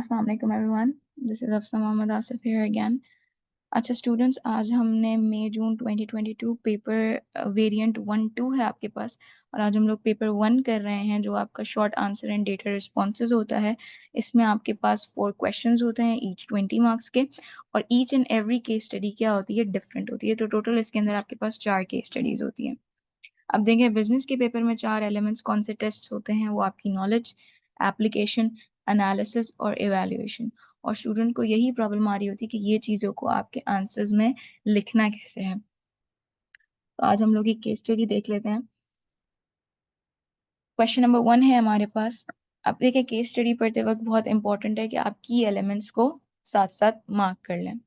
अस्सलाम वालेकुम everyone, this is Afsa Mohammed Asif here again. अच्छा स्टूडेंट्स, आज हमने मई जून 2022 पेपर वेरिएंट 1-2 है आपके पास, और आज हम लोग पेपर 1 कर रहे हैं जो आपका short answer and data responses होता है। इसमें आपके पास 4 क्वेश्चंस होते हैं, ईच 20 मार्क्स के, और each and every case study क्या होती है, डिफरेंट होती है। तो टोटल इसके अंदर आपके पास 4 केस स्टडीज होती हैं। अब देखें बिजनेस के पेपर में 4 एलिमेंट्स कौन से टेस्ट होते हैं, वो आपकी नॉलेज, एप्लीकेशन, एनालिसिस और इवैल्यूएशन। और स्टूडेंट को यही प्रॉब्लम आ रही होती है कि ये चीज़ों को आपके आंसर्स में लिखना कैसे है। तो आज हम लोग एक केस स्टडी देख लेते हैं। क्वेश्चन नंबर 1 है हमारे पास। अब देखिए केस स्टडी पढ़ते वक्त बहुत इंपॉर्टेंट है कि आप की एलिमेंट्स को साथ साथ मार्क कर लें।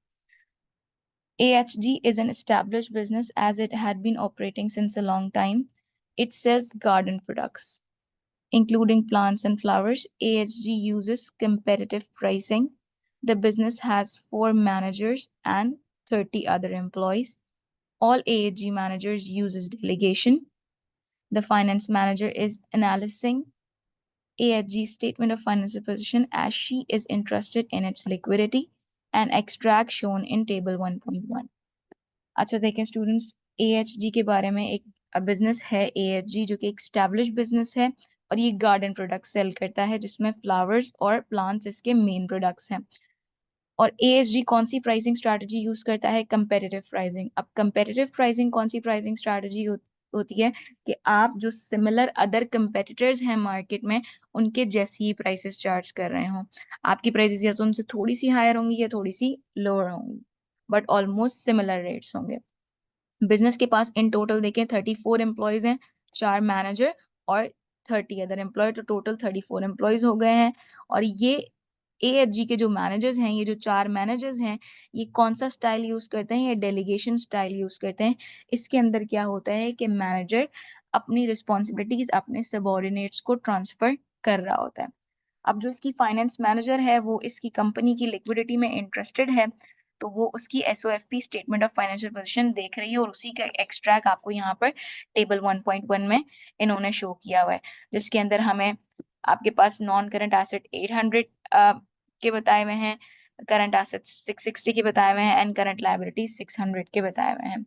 AHG is an established business as it had been operating since a long time. It sells garden products, including plants and flowers. AHG uses competitive pricing. The business has 4 managers and 30 other employees. All AHG managers uses delegation. The finance manager is analyzing AHG's statement of financial position as she is interested in its liquidity and extract shown in table 1.1. अच्छा देखें students, AHG के बारे में एक business है AHG जो कि एक स्टैब्लिश बिजनेस है, और ये गार्डन प्रोडक्ट सेल करता है जिसमें फ्लावर्स और प्लांट्स इसके मेन प्रोडक्ट्स हैं। और AHG कौन सी प्राइसिंग स्ट्रैटेजी यूज करता है, कंपेटिटिव प्राइसिंग। अब कंपेटिटिव प्राइसिंग कौन सी प्राइसिंग स्ट्रैटेजी होती है कि आप जो सिमिलर अदर कंपेटिटर्स हैं मार्केट में उनके जैसी ही प्राइसेस चार्ज कर रहे हो। आपकी प्राइसेस या तो उनसे थोड़ी सी हायर होंगी या थोड़ी सी लोअर होंगी, बट ऑलमोस्ट सिमिलर रेट्स होंगे। बिजनेस के पास इन टोटल देखें 34 एम्प्लॉयज हैं, 4 मैनेजर और 30 अदर एम्प्लॉय, तो टोटल 34 एम्प्लॉयज हो गए हैं। और ये AHG के जो मैनेजर्स हैं, ये जो 4 मैनेजर्स हैं, ये कौन सा स्टाइल यूज करते हैं, ये डेलीगेशन स्टाइल यूज करते हैं। इसके अंदर क्या होता है कि मैनेजर अपनी रिस्पॉन्सिबिलिटीज अपने सबॉर्डिनेट्स को ट्रांसफर कर रहा होता है। अब जो इसकी फाइनेंस मैनेजर है वो इसकी कंपनी की लिक्विडिटी में इंटरेस्टेड है, तो वो उसकी SOFP statement of financial position देख रही है, और उसी का एक्सट्रैक्ट आपको यहाँ पर टेबल 1.1 में इन्होंने शो किया हुआ है, जिसके अंदर हमें आपके पास नॉन करंट एसेट 800 के बताए हुए हैं, करंट एसेट्स 660 के बताए हुए हैं, एंड करंट लायबिलिटीज 600 के बताए हुए हैं।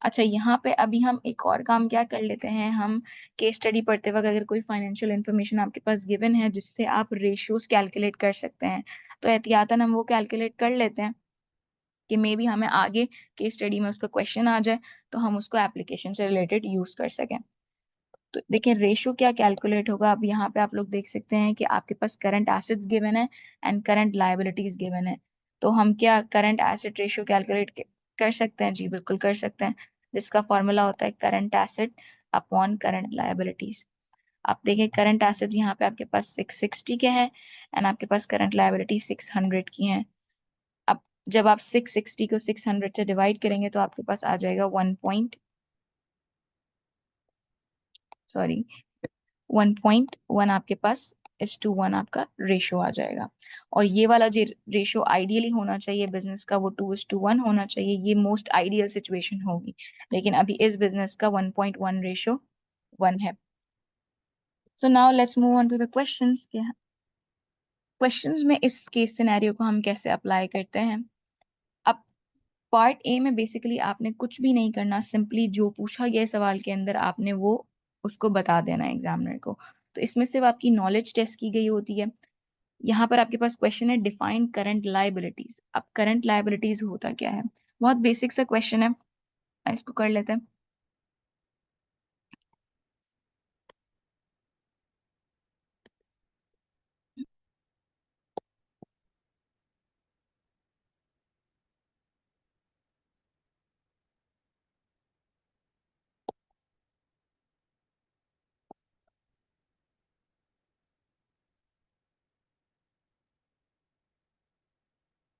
अच्छा यहाँ पे अभी हम एक और काम क्या कर लेते हैं, हम केस स्टडी पढ़ते वक्त अगर कोई फाइनेंशियल इन्फॉर्मेशन आपके पास गिवन है जिससे आप रेशियोज कैलकुलेट कर सकते हैं, तो एहतियातन हम वो कैलकुलेट कर लेते हैं कि मे बी हमें आगे केस स्टडी में उसका क्वेश्चन आ जाए तो हम उसको एप्लीकेशन से रिलेटेड यूज कर सकें। तो देखिए रेशियो क्या कैलकुलेट होगा। अब यहाँ पे आप लोग देख सकते हैं कि आपके पास करंट एसेट्स गिवन है एंड करंट लायबिलिटीज गिवन है, तो हम क्या करंट एसेट रेशियो कैलकुलेट कर सकते हैं? जी बिल्कुल कर सकते हैं, जिसका फॉर्मूला होता है current asset upon current liabilities. आप देखिए करंट एसेट्स यहाँ पे आपके पास 660 के हैं एंड आपके पास करंट लायबिलिटी 600 की हैं। अब जब आप 660 को 600 से डिवाइड करेंगे तो आपके पास आ जाएगा 1.1 आपके पास is to 1 आपका रेशियो आ जाएगा। और ये वाला जो रेशियो आइडियली होना चाहिए बिजनेस का, वो 2:1 होना चाहिए, ये मोस्ट आइडियल सिचुएशन होगी, लेकिन अभी इस बिजनेस का 1.1 रेशियो 1 है। So now let's move on to the questions. Questions में इस केस सिनेरियो को हम कैसे अप्लाई करते हैं। अब पार्ट ए में बेसिकली आपने कुछ भी नहीं करना, सिंपली जो पूछा गया सवाल के अंदर आपने वो उसको बता देना है एग्जामिनर को। तो इसमें सिर्फ आपकी नॉलेज टेस्ट की गई होती है। यहाँ पर आपके पास क्वेश्चन है डिफाइन करंट लायबिलिटीज। अब करंट लायबिलिटीज होता क्या है, बहुत बेसिक सा क्वेश्चन है, इसको कर लेते हैं।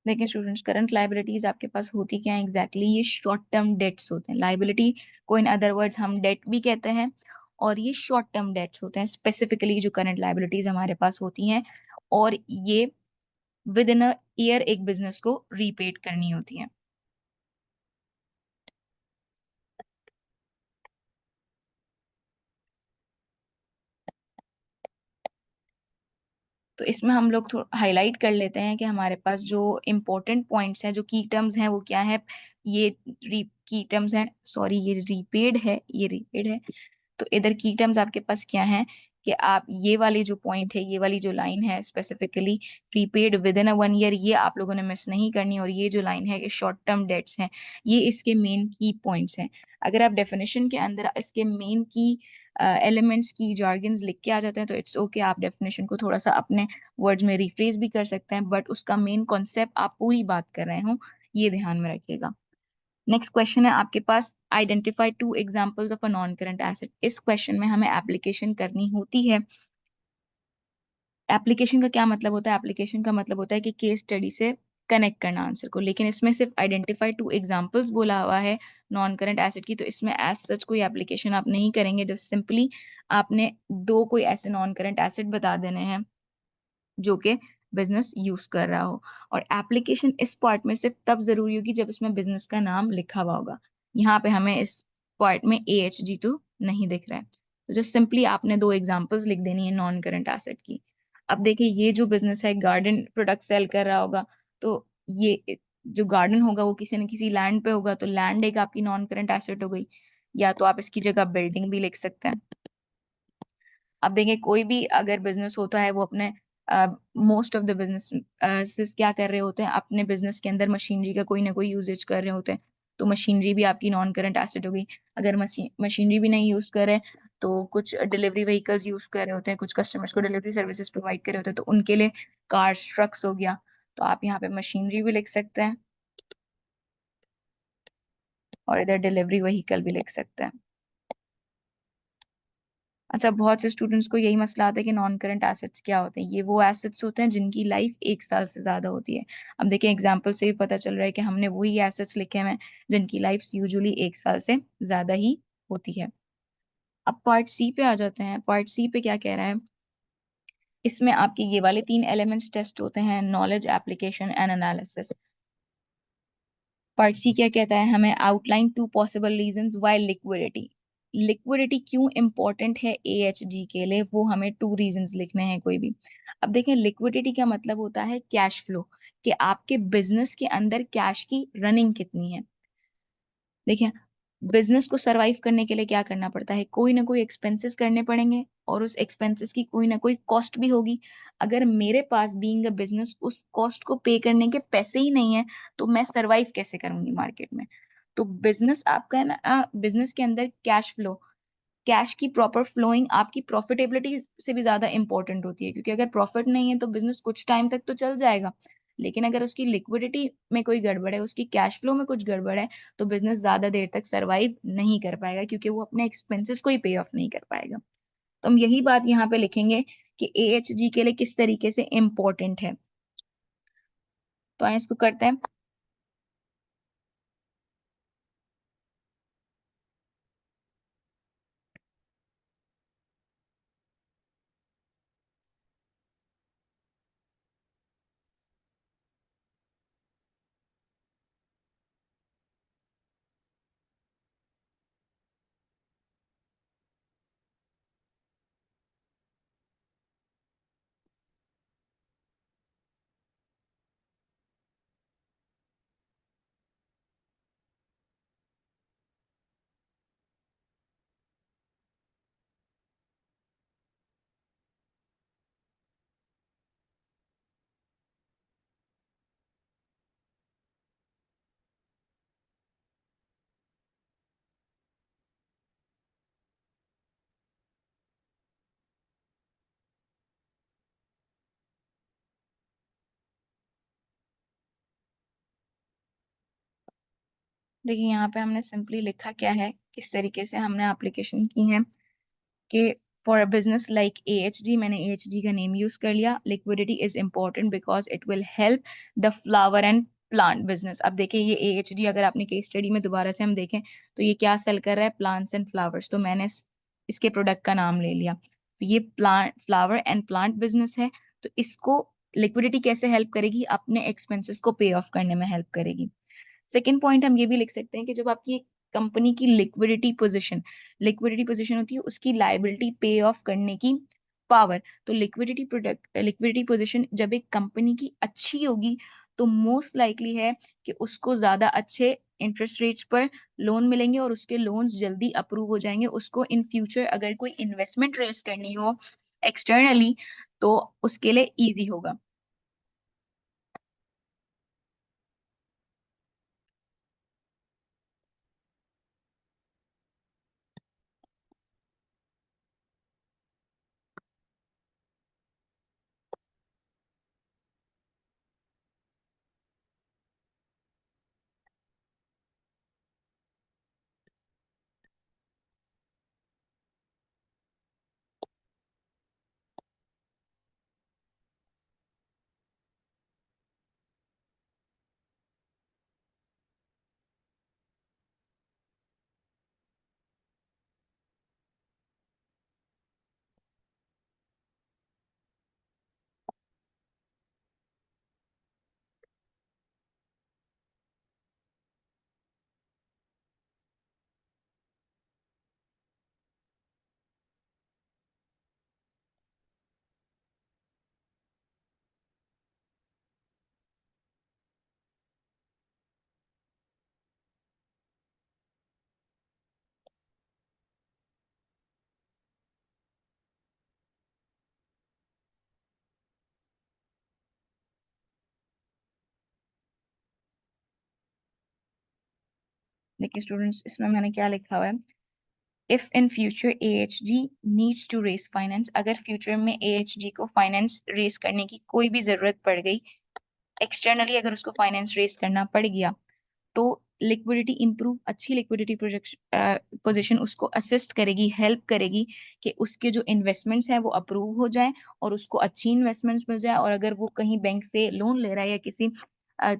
देखिए स्टूडेंट्स, करंट लायबिलिटीज आपके पास होती क्या है एग्जैक्टली, ये शॉर्ट टर्म डेट्स होते हैं। लायबिलिटी को इन अदर वर्ड्स हम डेट भी कहते हैं, और ये शॉर्ट टर्म डेट्स होते हैं स्पेसिफिकली जो करंट लायबिलिटीज हमारे पास होती हैं, और ये विद इन अ ईयर एक बिजनेस को रीपेड करनी होती है। तो इसमें हम लोग थोड़ा हाईलाइट कर लेते हैं कि हमारे पास जो इम्पोर्टेंट पॉइंट्स हैं, जो की टर्म्स हैं, वो क्या है। ये की टर्म्स हैं, सॉरी ये रीपेड है, ये रीपेड है। तो इधर की टर्म्स आपके पास क्या है कि आप ये वाली जो पॉइंट है, ये वाली जो लाइन है specifically prepaid with in a 1 year, ये आप लोगों ने मिस नहीं करनी। और ये जो लाइन है, ये शॉर्ट टर्म डेट्स हैं, ये इसके मेन की पॉइंट्स हैं। अगर आप डेफिनेशन के अंदर इसके मेन की एलिमेंट्स की जार्गन्स लिख के आ जाते हैं तो इट्स ओके, आप डेफिनेशन को थोड़ा सा अपने वर्ड्स में रिफ्रेज भी कर सकते हैं, बट उसका मेन कॉन्सेप्ट आप पूरी बात कर रहे हो, ये ध्यान में रखिएगा। नेक्स्ट क्वेश्चन है आपके पास, identify 2 examples of a non current asset. इस क्वेश्चन में हमें एप्लीकेशन करनी होती है। एप्लीकेशन का क्या मतलब होता है? एप्लीकेशन का मतलब होता है कि केस स्टडी से कनेक्ट करना आंसर को, लेकिन इसमें सिर्फ आइडेंटिफाई 2 एग्जांपल्स बोला हुआ है नॉन करंट एसेट की, तो इसमें एज सच कोई एप्लीकेशन आप नहीं करेंगे। जस्ट सिंपली आपने दो कोई ऐसे नॉन करंट एसेट बता देने हैं जो कि बिजनेस यूज कर रहा हो। और एप्लीकेशन इस पार्ट में सिर्फ तब जरूरी होगी जब इसमें बिजनेस का नाम लिखा हुआ होगा। यहाँ पे हमें इस पार्ट में AHG2 नहीं दिख रहा है, तो जस्ट सिंपली आपने 2 एग्जांपल्स लिख देनी है नॉन करंट एसेट की। अब देखिए, ये जो बिजनेस है गार्डन प्रोडक्ट सेल कर रहा होगा, तो ये जो गार्डन होगा वो किसी न किसी लैंड पे होगा, तो लैंड एक आपकी नॉन करंट एसेट हो गई। या तो आप इसकी जगह बिल्डिंग भी लिख सकते हैं। अब देखिए, कोई भी अगर बिजनेस होता है वो अपने मोस्ट ऑफ द बिजनेस क्या कर रहे होते हैं, अपने बिजनेस के अंदर मशीनरी का कोई ना कोई यूजेज कर रहे होते हैं, तो मशीनरी भी आपकी नॉन करंट एसेट हो गई। अगर मशीनरी भी नहीं यूज कर रहे तो कुछ डिलीवरी व्हीकल्स यूज कर रहे होते हैं, कुछ कस्टमर्स को डिलीवरी सर्विसेज प्रोवाइड कर रहे होते हैं, तो उनके लिए कार्स ट्रक्स हो गया, तो आप यहाँ पे मशीनरी भी लिख सकते हैं और इधर डिलीवरी व्हीकल भी लिख सकते हैं। अच्छा, बहुत से स्टूडेंट्स को यही मसला आता है कि नॉन करंट एसेट्स क्या होते हैं। ये वो एसेट्स होते हैं जिनकी लाइफ 1 साल से ज्यादा होती है। अब देखिए, एग्जांपल से भी पता चल रहा है कि हमने वही एसेट्स लिखे हुए हैं जिनकी लाइफ यूजुअली 1 साल से ज्यादा ही होती है। अब पार्ट सी पे आ जाते हैं। पार्ट सी पे क्या कह रहा है? इसमें आपके ये वाले 3 एलिमेंट्स टेस्ट होते हैं, knowledge, application and analysis. Part C क्या कहता है? हमें outline 2 possible reasons why liquidity. Liquidity क्यों इंपॉर्टेंट है AHG के लिए, वो हमें 2 रीजंस लिखने हैं कोई भी। अब देखें, लिक्विडिटी का मतलब होता है कैश फ्लो, कि आपके बिजनेस के अंदर कैश की रनिंग कितनी है। देखिए, बिजनेस को सरवाइव करने के लिए क्या करना पड़ता है? कोई ना कोई एक्सपेंसेस करने पड़ेंगे और उस एक्सपेंसेस की कोई ना कोई कॉस्ट भी होगी। अगर मेरे पास बीइंग अ बिजनेस उस कॉस्ट को पे करने के पैसे ही नहीं है, तो मैं सरवाइव कैसे करूंगी मार्केट में? तो बिजनेस आपका है ना, बिजनेस के अंदर कैश फ्लो, कैश की प्रॉपर फ्लोइंग आपकी प्रॉफिटेबिलिटी से भी ज्यादा इंपॉर्टेंट होती है, क्योंकि अगर प्रॉफिट नहीं है तो बिजनेस कुछ टाइम तक तो चल जाएगा, लेकिन अगर उसकी लिक्विडिटी में कोई गड़बड़ है, उसकी कैश फ्लो में कुछ गड़बड़ है, तो बिजनेस ज्यादा देर तक सरवाइव नहीं कर पाएगा, क्योंकि वो अपने एक्सपेंसेस को ही पे ऑफ नहीं कर पाएगा। तो हम यही बात यहाँ पे लिखेंगे कि AHG के लिए किस तरीके से इम्पोर्टेंट है। तो आइए इसको करते हैं। देखिए, यहाँ पे हमने सिंपली लिखा क्या है, किस तरीके से हमने एप्लीकेशन की है कि for a business like AHG, मैंने AHG का नेम यूज कर लिया। Liquidity is important because it will help the flower and plant business. अब देखिए, ये AHG अगर आपने केस स्टडी में दोबारा से हम देखें तो ये क्या सेल कर रहा है? Plants and flowers. तो मैंने इसके प्रोडक्ट का नाम ले लिया, तो ये plant flower and plant business है। तो इसको लिक्विडिटी कैसे हेल्प करेगी? अपने एक्सपेंसेस को पे ऑफ करने में हेल्प करेगी। सेकेंड पॉइंट हम ये भी लिख सकते हैं कि जब आपकी कंपनी की लिक्विडिटी पोजीशन होती है उसकी लाइबिलिटी पे ऑफ करने की पावर। तो लिक्विडिटी पोजीशन जब एक कंपनी की अच्छी होगी तो मोस्ट लाइकली है कि उसको ज़्यादा अच्छे इंटरेस्ट रेट्स पर लोन मिलेंगे और उसके लोन्स जल्दी अप्रूव हो जाएँगे। उसको इन फ्यूचर अगर कोई इन्वेस्टमेंट रेज़ करनी हो एक्सटर्नली तो उसके लिए ईज़ी होगा। देखिए स्टूडेंट्स, इसमें मैंने क्या लिखा हुआ है, if in future AHG needs to raise finance, अगर फ्यूचर में AHG को फाइनेंस रेज करने की कोई भी ज़रूरत पड़ गई, एक्सटर्नली अगर उसको फाइनेंस रेज करना पड़ गया, तो लिक्विडिटी इंप्रूव, अच्छी लिक्विडिटी पोजीशन उसको असिस्ट करेगी, हेल्प करेगी कि उसके जो इन्वेस्टमेंट्स हैं वो अप्रूव हो जाएँ और उसको अच्छी इन्वेस्टमेंट्स मिल जाए। और अगर वो कहीं बैंक से लोन ले रहा है या किसी अ,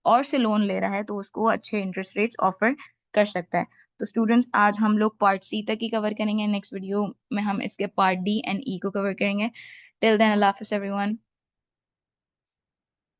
और से लोन ले रहा है तो उसको अच्छे इंटरेस्ट रेट्स ऑफर कर सकता है। तो स्टूडेंट्स, आज हम लोग पार्ट सी तक ही कवर करेंगे। नेक्स्ट वीडियो में हम इसके पार्ट डी एंड ई को कवर करेंगे। टिल देन, अल्लाह हाफ़िज़ एवरीवन।